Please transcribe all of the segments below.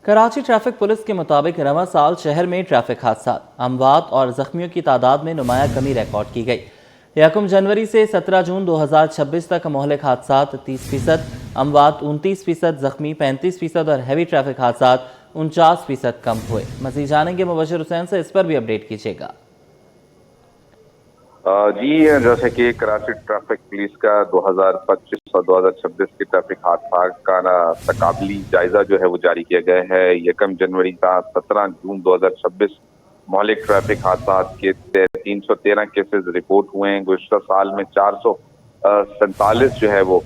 Karachi traffic police के मुताबिक रवां साल शहर में ट्रैफिक हादसा, अमवात और जख्मियों की तादाद में नुमाया कमी रिकॉर्ड की गई। 1 जनवरी से 17 जून 2026 तक मोहलिक हादसा 30%, अमवात 29%, जख्मी 35% और हैवी ट्रैफिक हादसा 49% कम हुए। मज़ीद जानेंगे मुबशिर हुसैन से, इस पर भी अपडेट कीजिएगा। जी, जैसे कि कराची ट्रैफिक पुलिस का 2025 और 2026 के ट्रैफिक हादसा का तकाबली जायजा जो है वो जारी किया गया है। 1 जनवरी का 17 जून 2026 मौलिक ट्रैफिक हादसा के 313 केसेस रिपोर्ट हुए हैं। गुज़श्ता साल में 447 जो है वो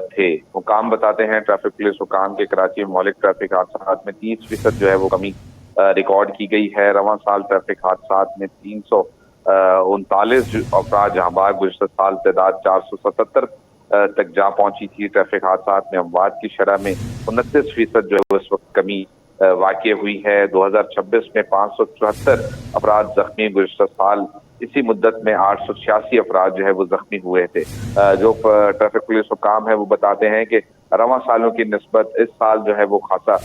थे। हुकाम बताते हैं, ट्रैफिक पुलिस हुकाम के कराची में मौलिक ट्रैफिक हादसा में 30% जो है वो कमी रिकॉर्ड की गई है। रवां साल ट्रैफिक हादसा में 339 अफराद जहाँ बाग गुज़श्ता साल तादाद 477 तक जा पहुंची थी। ट्रैफिक हादसा में अमवात की शरह में 29% जो है उस वक्त कमी वाक़ई हुई है। 2026 में 574 अफराद जख्मी, गुज़श्ता साल इसी मुद्दत में 886 अफराद जो है वो जख्मी हुए थे। जो ट्रैफिक पुलिस हुकाम है वो बताते हैं कि रवां सालों की निस्बत इस साल जो है वो खासा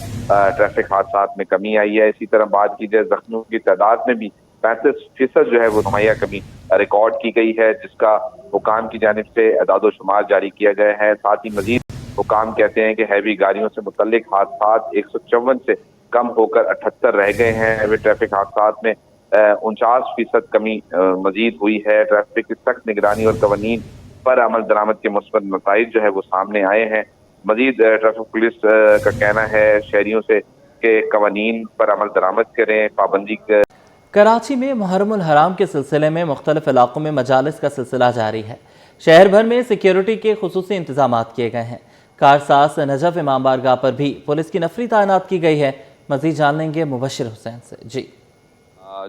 ट्रैफिक हादसा में कमी आई है। इसी तरह बात की जाए जख्मियों की तादाद में भी 35% जो है वो नुमाया कमी रिकॉर्ड की गई है, जिसका हुकाम की जानिब से अदाद शुमार जारी किया गया है। साथ ही मजीद हुकाम कहते हैं कि हैवी गाड़ियों से मुतल्लिक हादसा 154 से कम होकर 78 रह गए हैं। हैवी ट्रैफिक हादसा में 49% कमी मजीद हुई है। ट्रैफिक की सख्त निगरानी और कवानीन पर अमल दरामद के मुस्बत नताइज जो है वो सामने आए हैं। मजीद ट्रैफिक पुलिस का कहना है शहरियों से कि कवानीन पर अमल दरामद करें, पाबंदी कराची में मुहर्रमुल हराम के सिलसिले में मुख्तलिफ इलाकों में मजालिस का सिलसिला जारी है। शहर भर में सिक्योरिटी के खुसूसी इंतजाम किए गए हैं। कारसास नजफ इमाम बारगाह पर भी पुलिस की नफरी तैनात की गई है। मजीद जान लेंगे मुबशिर हुसैन से।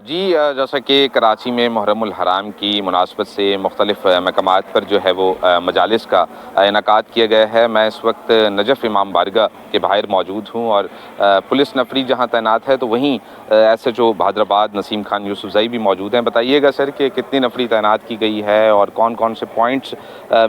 जी, जैसा कि कराची में मुहर्रमुल हराम की मुनासबत से मुख्तलिफ मकामात पर जो है वो मजालिस का इनकाद किया गया है। मैं इस वक्त नजफ इमाम बारगाह के बाहर मौजूद हूँ और पुलिस नफरी जहाँ तैनात है तो वहीं SHO भादराबाद नसीम खान यूसुफजई भी मौजूद हैं। बताइएगा सर कि कितनी नफरी तैनात की गई है और कौन कौन से पॉइंट्स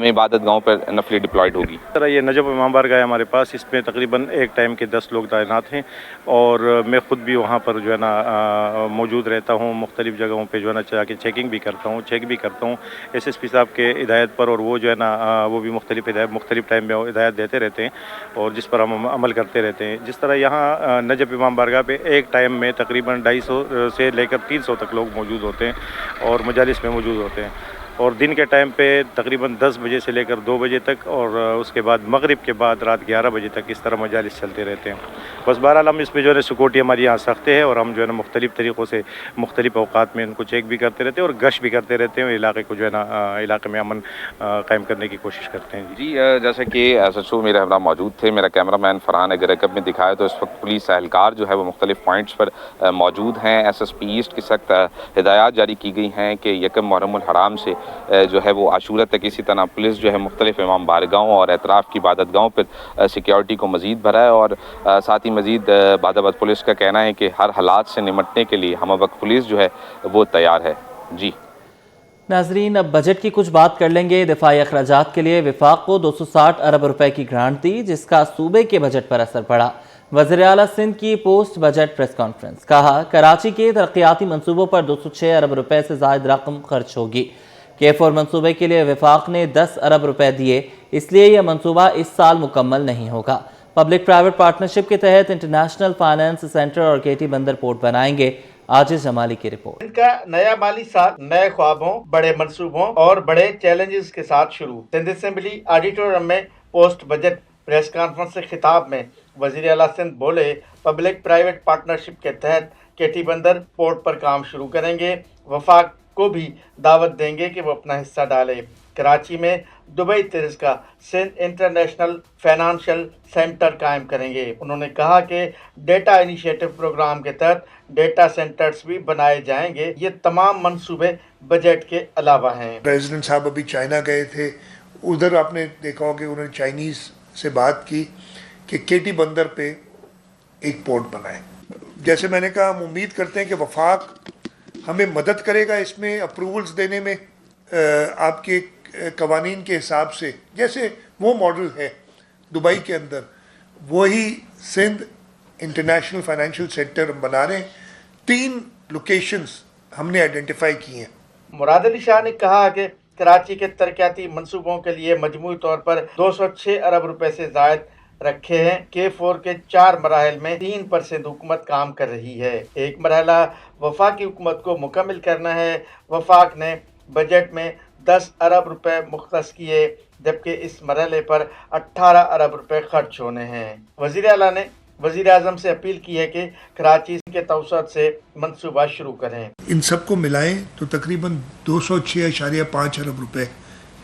में इबादत गाहों पर नफरी डिप्लॉयड होगी। सर, ये नजफ इमाम बारगाह है हमारे पास, इसमें तकरीबन एक टाइम के 10 लोग तैनात हैं और मैं ख़ुद भी वहाँ पर जो है ना मौजूद रहता हूँ। मुख्तलिफ जगहों पे जो है ना जाके चेकिंग भी करता हूँ, चेक भी करता हूँ SSP साहब के हिदायत पर, और वो जो है ना वो भी मुख्तलिफ टाइम में हिदायत देते रहते हैं और जिस पर हम अमल करते रहते हैं। जिस तरह यहाँ नजफ इमाम बारगाह पे एक टाइम में तकरीबन 250 से लेकर 300 तक लोग मौजूद होते हैं और मजालिस में मौजूद होते हैं। और दिन के टाइम पे तकरीबन 10 बजे से लेकर 2 बजे तक और उसके बाद मगरिब के बाद रात 11 बजे तक इस तरह मजालिस चलते रहते हैं। बस बहरहाल हम इस पर जो है सिक्योरिटी हमारी यहाँ सख्त है और हम जो है ना मुख्तलिफ तरीक़ों से मुख्तलिफ अवकात में उनको चेक भी करते रहते हैं और गश्त भी करते रहते हैं। इलाके को जो है ना इलाके में अमन कायम करने की कोशिश करते हैं। जी, जैसे कि SHO मेरे हमरा मौजूद थे, मेरा कैमरा मैन फरहान अगर रकब में दिखाया तो इस वक्त पुलिस एहलकार जो है वो मुख्तलिफ पॉइंट्स पर मौजूद हैं। SSP ईस्ट की सख्त हिदायत जारी की गई हैं कि 1 मुहर्रमुल हराम से जो है वो आशूरा तक इसी तरह पुलिस जो है मुख्तलिफ इमाम बारगाहों और एतराफ़ की इबादत गाहों पर सिक्योरिटी को मज़ीद बढ़ाए और साथ ही मज़ीद बादाबाद पुलिस का कहना है कि हर हालात से निमटने के लिए हम वक्त पुलिस जो है वो तैयार है। जी नाजरीन, अब बजट की कुछ बात कर लेंगे। दिफाई अखराजात के लिए विफाक को 260 अरब रुपए की ग्रांट दी, जिसका सूबे के बजट पर असर पड़ा। वज़ीर आला सिंध की पोस्ट बजट प्रेस कॉन्फ्रेंस, कहा कराची के तरक्याती मनसूबों पर 206 अरब रुपए से ज़ायद रकम खर्च होगी। K4 मनसूबे के लिए विफाक ने 10 अरब रुपए दिए, इसलिए यह मनसूबा इस साल मुकम्मल नहीं होगा। पब्लिक प्राइवेट पार्टनरशिप के तहत इंटरनेशनल फाइनेंस सेंटर और KT बंदर पोर्ट बनाएंगे। आजिज जमाली की रिपोर्ट। इनका नया माली साल नए ख्वाबों, बड़े मंसूबों और बड़े चैलेंजेस के साथ शुरू। सिंध असेंबली ऑडिटोरियम में पोस्ट बजट प्रेस कॉन्फ्रेंस से खिताब में वज़ीर आला सिंध बोले, पब्लिक प्राइवेट पार्टनरशिप के तहत KT बंदर पोर्ट पर काम शुरू करेंगे। वफाक को भी दावत देंगे कि वो अपना हिस्सा डाले। कराची में दुबई तिर्स का सिंध इंटरनेशनल फाइनेंशियल सेंटर कायम करेंगे। उन्होंने कहा कि डेटा इनिशिएटिव प्रोग्राम के तहत डेटा सेंटर्स भी बनाए जाएंगे। ये तमाम मंसूबे बजट के अलावा हैं। प्रेसिडेंट साहब अभी चाइना गए थे, उधर आपने देखा होगा कि उन्होंने चाइनीज़ से बात की कि KT बंदर पे एक पोर्ट बनाए। जैसे मैंने कहा, हम उम्मीद करते हैं कि वफाक हमें मदद करेगा इसमें अप्रूवल्स देने में, आपके कवानीन के हिसाब से। जैसे वो मॉडल है दुबई के अंदर, वही सिंध इंटरनेशनल फाइनेंशियल सेंटर बना रहे हैं। 3 लोकेशंस हमने आइडेंटिफाई की हैं। मुराद अली शाह ने कहा कि कराची के तरक्याती मंसूबों के लिए मजमूई तौर पर 206 अरब रुपए से जायद रखे हैं। K4 के 4 मराहल में 3% हुकूमत काम कर रही है। एक मरहला वफाकी हुकूमत को मुकम्मल करना है। वफाक ने बजट में 10 अरब रुपए मुख्तस किए, जबकि इस मरहले पर 18 अरब रुपए खर्च होने हैं। वज़ीर आला ने वज़ीर आज़म से अपील की है कि कराची के तवसत से मंसूबा शुरू करें। इन सबको मिलाएं तो तकरीबन 206.5 अरब रुपए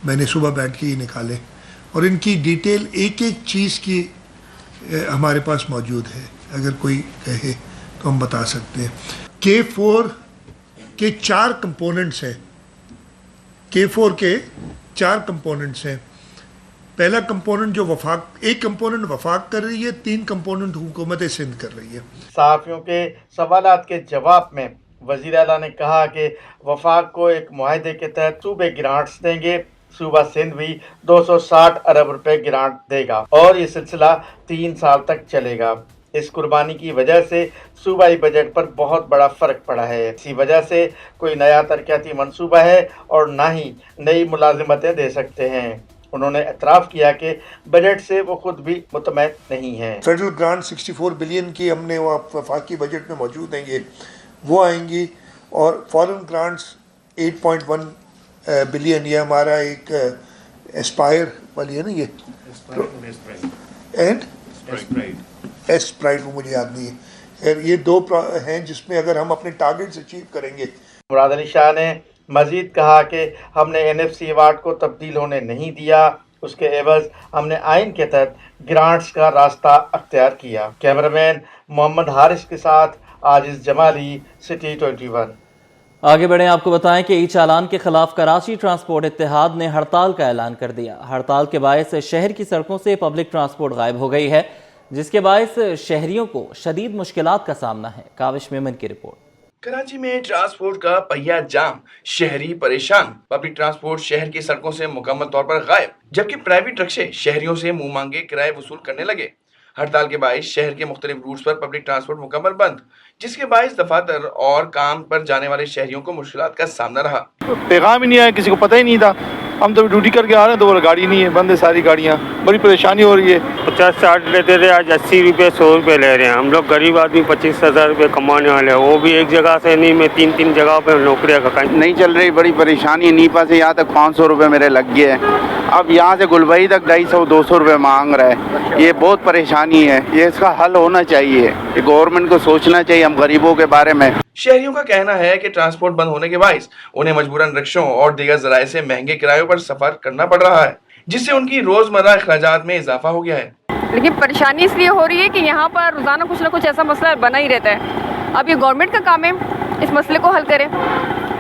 मैंने सुबह बैठ के ही निकाले, और इनकी डिटेल एक एक चीज़ की हमारे पास मौजूद है। अगर कोई कहे तो हम बता सकते हैं। K4 के 4 कंपोनेंट्स हैं। K4 के 4 कंपोनेंट्स हैं। पहला कंपोनेंट जो एक कंपोनेंट वफाक कर रही है, 3 कंपोनेंट हुकूमत सिंध कर रही है। सहाफ़ियों के सवालात के जवाब में वज़ीर आला ने कहा कि वफाक को एक मुआहदे के तहत सूबे ग्रांट्स देंगे। सूबा सिंध भी 260 अरब रुपए ग्रांट देगा और ये सिलसिला 3 साल तक चलेगा। इस कुर्बानी की वजह से सूबाई बजट पर बहुत बड़ा फ़र्क पड़ा है। इसी वजह से कोई नया तरक्याती मंसूबा है और ना ही नई मुलाजिमतें दे सकते हैं। उन्होंने एतराफ़ किया कि बजट से वो खुद भी मुतमईन नहीं है। फेडरल ग्रांट 64 बिलियन की हमने वफाकी बजट में मौजूद हैं, वो आएंगी, और फॉरेन ग्रांट्स 8.1 बिलियन, ये हमारा एक एस्पायर वाली है ना, ये एंड एस्प्राइड, वो मुझे याद नहीं है। ये 2 हैं जिसमें अगर हम अपने टारगेट्स अचीव करेंगे। मुराद अली शाह ने मजीद कहा कि हमने NFC अवार्ड को तब्दील होने नहीं दिया, उसके एवज हमने आइन के तहत ग्रांट्स का रास्ता अख्तियार किया। कैमरामैन मोहम्मद हारिस के साथ आजिज जमाली, सिटी 21। आगे बढ़ें, आपको बताएं कि ई चालान के खिलाफ कराची ट्रांसपोर्ट इत्तेहाद ने हड़ताल का ऐलान कर दिया। हड़ताल के बायस शहर की सड़कों से पब्लिक ट्रांसपोर्ट गायब हो गई है, जिसके बायस शहरियों को शदीद मुश्किलात का सामना है। काविश मेमन की रिपोर्ट। कराची में ट्रांसपोर्ट का पहिया जाम, शहरी परेशान। पब्लिक ट्रांसपोर्ट शहर की सड़कों से मुकम्मल तौर पर गायब, जबकि प्राइवेट रिक्शे शहरियों से मुंह मांगे किराए वसूल करने लगे। हड़ताल के बायस शहर के मुख्तलिफ रूट्स पर पब्लिक ट्रांसपोर्ट मुकम्मल बंद, जिसके बायस दफातर और काम पर जाने वाले शहरियों को मुश्किलात का सामना रहा। पैगाम ही नहीं आया, किसी को पता ही नहीं था। हम तो ड्यूटी करके आ रहे हैं तो गाड़ी नहीं है, बंद है सारी गाड़ियाँ, बड़ी परेशानी हो रही है। 50-60 लेते थे, आज 80 रुपये 100 रुपये ले रहे हैं। हम लोग गरीब आदमी 25,000 रुपये कमाने वाले हैं, वो भी एक जगह से नहीं, मैं 3 जगह पर नौकरियाँ का नहीं चल रही। बड़ी परेशानी, नीपा से यहाँ तक 500 रुपये मेरे लग गए हैं। अब यहाँ से गुलबई तक 250-200 रुपये मांग रहा है। ये बहुत परेशानी है, ये इसका हल होना चाहिए। ये गवर्नमेंट को सोचना चाहिए हम गरीबों के बारे में। शहरियों का कहना है कि ट्रांसपोर्ट बंद होने के बायस उन्हें मजबूरन रिक्शों और दीगर जराए से महंगे किरायों पर सफर करना पड़ रहा है, जिससे उनकी रोजमर्रा अखराजात में इजाफा हो गया है। लेकिन परेशानी इसलिए हो रही है कि यहाँ पर रोजाना कुछ ना कुछ ऐसा मसला बना ही रहता है। अब ये गवर्नमेंट का काम है इस मसले को हल करे।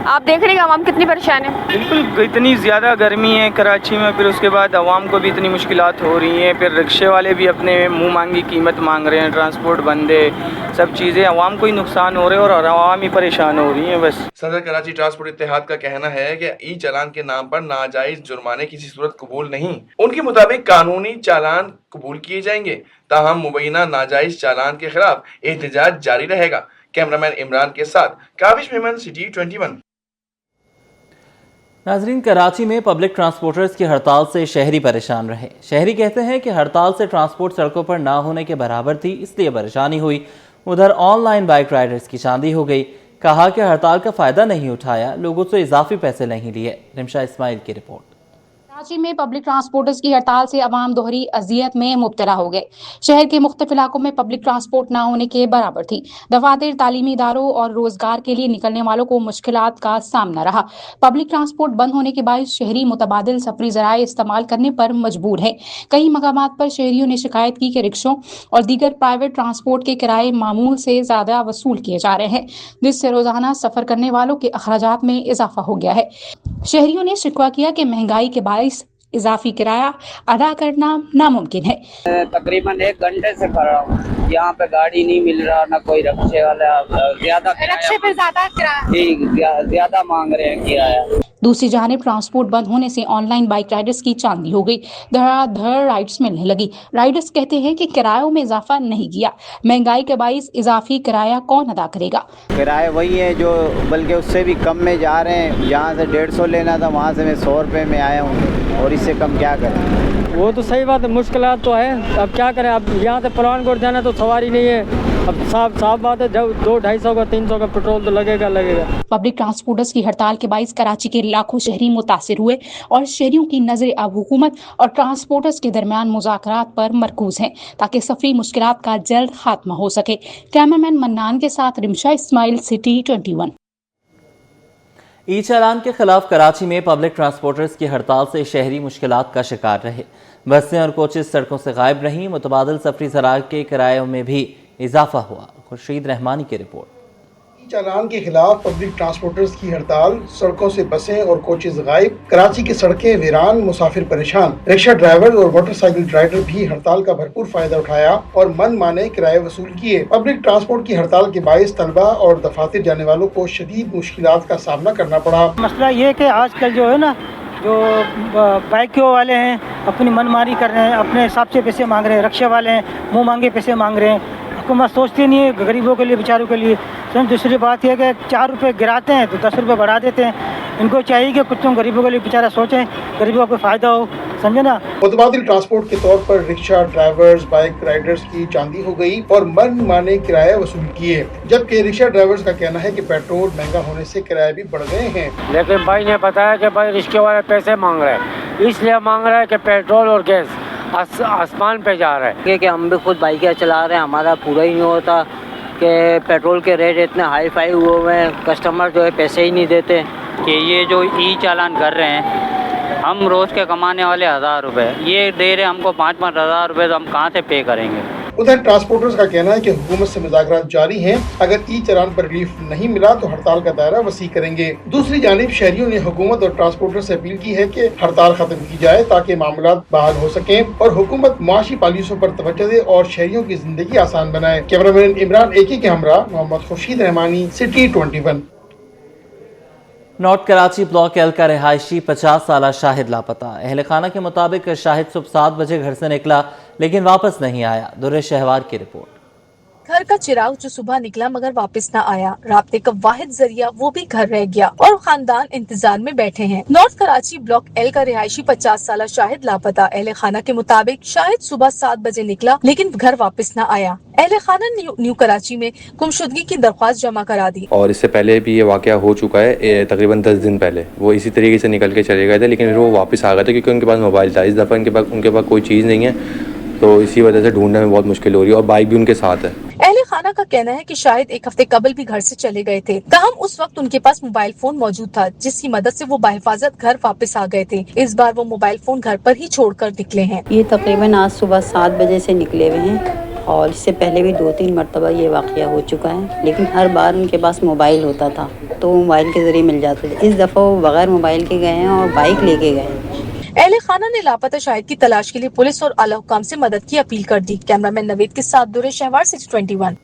आप देख रहे हैं कि आवाम कितनी परेशान है। बिल्कुल, इतनी ज़्यादा गर्मी है कराची में, फिर उसके बाद आवाम को भी इतनी मुश्किलात हो रही हैं, फिर रिक्शे वाले भी अपने मुंह मांगी कीमत मांग रहे हैं, ट्रांसपोर्ट बंद है, सब चीज़ें आवाम को ही नुकसान हो रहे हैं और आवाम ही परेशान हो रही हैं बस। सदर कराची ट्रांसपोर्ट इत्तेहाद का कहना है कि ई चालान के नाम पर नाजायज जुर्माने किसी सूरत कबूल नहीं। उनके मुताबिक कानूनी चालान कबूल किए जाएंगे, ताहम मुबैना नाजायज चालान के खिलाफ एहतजाज जारी रहेगा। कैमरामैन इमरान के साथ काविश मेमन, सिटी 21। नाजरीन, कराची में पब्लिक ट्रांसपोर्टर्स की हड़ताल से शहरी परेशान रहे। शहरी कहते हैं कि हड़ताल से ट्रांसपोर्ट सड़कों पर ना होने के बराबर थी, इसलिए परेशानी हुई। उधर ऑनलाइन बाइक राइडर्स की चांदी हो गई। कहा कि हड़ताल का फ़ायदा नहीं उठाया, लोगों से इजाफी पैसे नहीं लिए। रिमशा इस्माइल की रिपोर्ट। कराची में पब्लिक ट्रांसपोर्टर्स की हड़ताल से अवाम दोहरी अजियत में मुब्तला हो गए। शहर के मुख्तलिफ इलाकों में पब्लिक ट्रांसपोर्ट ना होने के बराबर थी। दफातर, तालीमी इदारों और रोजगार के लिए निकलने वालों को मुश्किलात का सामना रहा। पब्लिक ट्रांसपोर्ट बंद होने के बायस शहरी मुतबादिल सफरी जराए इस्तेमाल करने पर मजबूर है। कई मकामात पर शहरियों ने शिकायत की कि रिक्शों और दीगर प्राइवेट ट्रांसपोर्ट के किराए मामूल से ज्यादा वसूल किए जा रहे हैं, जिससे रोजाना सफर करने वालों के अखराजात में इजाफा हो गया है। शहरियों ने शिकवा किया कि महंगाई के बायस इजाफी किराया अदा करना नामुमकिन है। तकरीबन 1 घंटे से खड़ा हूँ, यहाँ पे गाड़ी नहीं मिल रहा, ना कोई रक्शे वाला, ज्यादा रक्शे पे ज्यादा मांग रहे हैं किराया। दूसरी जानिब ट्रांसपोर्ट बंद होने से ऑनलाइन बाइक राइडर्स की चांदी हो गई, धड़ाधड़ राइड्स मिलने लगी। राइडर्स कहते हैं कि किरायों में इजाफा नहीं किया, महंगाई के बाइस इजाफी किराया कौन अदा करेगा। किराए वही है जो बल्कि उससे भी कम में जा रहे हैं, जहाँ से 150 लेना था वहाँ से मैं 100 रुपये में आया हूँ, और इससे कम क्या करें। वो तो सही बात है, मुश्किलात तो है, अब क्या करें। अब यहाँ से पठानकोट जाना तो सवारी नहीं है, अब साफ बात है, जब 200-250 का 300 का पेट्रोल तो लगेगा। पब्लिक ट्रांसपोर्टर्स की हड़ताल के बाइस कराची के लाखों शहरी मुतासिर हुए और शहरियों की नजरें अब हुकूमत और ट्रांसपोर्टर्स के दरमियान मुज़ाकरात पर मरकूज हैं ताकि सफरी मुश्किलात का जल्द खात्मा हो सके। कैमरामैन मन्नान के साथ रिमशा इस्माइल, सिटी 21। ई चालान के खिलाफ कराची में पब्लिक ट्रांसपोर्टर्स की हड़ताल से शहरी मुश्किलात का शिकार रहे। बसें और कोचेस सड़कों से गायब रहीं, मुतबादिल सफरी ज़राए के किरायों में भी इजाफा हुआ। खुर्शीद रहमानी की रिपोर्ट। चालान के खिलाफ पब्लिक ट्रांसपोर्टर्स की हड़ताल, सड़कों से बसें और कोचेस गायब, कराची की सड़कें वीरान, मुसाफिर परेशान। रिक्शा ड्राइवर और मोटरसाइकिल ड्राइवर भी हड़ताल का भरपूर फायदा उठाया और मन माने किराए वसूल किए। पब्लिक ट्रांसपोर्ट की हड़ताल के बाइस तलबा और दफातर जाने वालों को शदीद मुश्किलात का सामना करना पड़ा। मसला ये कि आजकल जो है ना, जो बाइकों वाले हैं अपनी मनमानी कर रहे हैं, अपने हिसाब से पैसे मांग रहे हैं, रिक्शा वाले हैं मुँह मांगे पैसे मांग रहे हैं। हुकूमत सोचती नहीं है गरीबों के लिए, बेचारों के लिए। दूसरी बात यह कि 4 रुपये गिराते हैं तो 10 रुपये बढ़ा देते हैं। इनको चाहिए कि कुछ तो गरीबों के लिए बेचारा सोचें, गरीबों को फ़ायदा हो, समझे ना। मुतबादिल ट्रांसपोर्ट के तौर पर रिक्शा ड्राइवर्स, बाइक राइडर्स की चांदी हो गई और मन माने किराए वसूल किए, जबकि रिक्शा ड्राइवर्स का कहना है कि पेट्रोल महंगा होने से किराए भी बढ़ गए हैं। लेकिन भाई ने बताया कि भाई रिक्शे वाले पैसे मांग रहे हैं, इसलिए मांग रहे हैं कि पेट्रोल और गैस आसमान पे जा रहा है। कि हम भी खुद बाइकें चला रहे हैं, हमारा पूरा ही नहीं होता कि पेट्रोल के रेट इतने हाई फाई हुए हैं, कस्टमर जो है पैसे ही नहीं देते। कि ये जो ई चालान कर रहे हैं, हम रोज़ के कमाने वाले 1000 रुपये, ये दे रहे हमको 5-5 हज़ार रुपये, तो हम कहाँ से पे करेंगे। उधर ट्रांसपोर्टर्स का कहना है कि हुकूमत से मुज़ाकरात जारी हैं, अगर ई चालान पर रिलीफ नहीं मिला तो हड़ताल का दायरा वसी करेंगे। दूसरी जानिब शहरियों ने हुकूमत और ट्रांसपोर्टर से अपील की है कि हड़ताल खत्म की जाए ताकि मामलात बहाल हो सकें और हुकूमत मुआशी पॉलिसियों पर तवज्जो दे और शहरियों की जिंदगी आसान बनाए। कैमरामैन इमरान एकी के हमरा Mohammad Khurshid Rahmani, city 21। North Karachi block L का रिहायशी 50 साला शाहिद लापता। अहल खाना के मुताबिक शाहिद सुबह 7 बजे घर से निकला लेकिन वापस नहीं आया। दुर्रे शहवार की रिपोर्ट। घर का चिराग जो सुबह निकला मगर वापस न आया, राब्ते का वाहिद जरिया वो भी घर रह गया और खानदान इंतजार में बैठे हैं। नॉर्थ कराची ब्लॉक एल का रिहायशी 50 साला शाहिद लापता। अहले खाना के मुताबिक शाहिद सुबह 7 बजे निकला लेकिन घर वापस न आया। अहले खाना ने न्यू कराची में गुमशुदगी की दरख्वास्त जमा करा दी। और इससे पहले भी ये वाकया हो चुका है, तकरीबन 10 दिन पहले वो इसी तरीके से निकल के चले गए थे, लेकिन वो वापस आ गए थे क्योंकि उनके पास मोबाइल था। इस दफ़ा उनके पास कोई चीज़ नहीं है, तो इसी वजह से ढूंढने में बहुत मुश्किल हो रही है और बाइक भी उनके साथ है। अहले खाना का कहना है कि शायद एक हफ्ते कबल भी घर से चले गए थे, ताहम उस वक्त उनके पास मोबाइल फोन मौजूद था जिसकी मदद से वो बाहिफाजत घर वापस आ गए थे। इस बार वो मोबाइल फोन घर पर ही छोड़कर निकले हैं। ये तकरीबन आज सुबह 7 बजे से निकले हुए हैं और इससे पहले भी 2-3 मरतबा ये वाक़या हो चुका है, लेकिन हर बार उनके पास मोबाइल होता था तो मोबाइल के जरिए मिल जाते थे। इस दफ़ा वो बगैर मोबाइल के गए हैं और बाइक लेके गए हैं। अहले खाना ने लापता शाहिद की तलाश के लिए पुलिस और आला हुकाम से मदद की अपील कर दी। कैमरामैन नवीद के साथ दुर्रे शहवार, 621।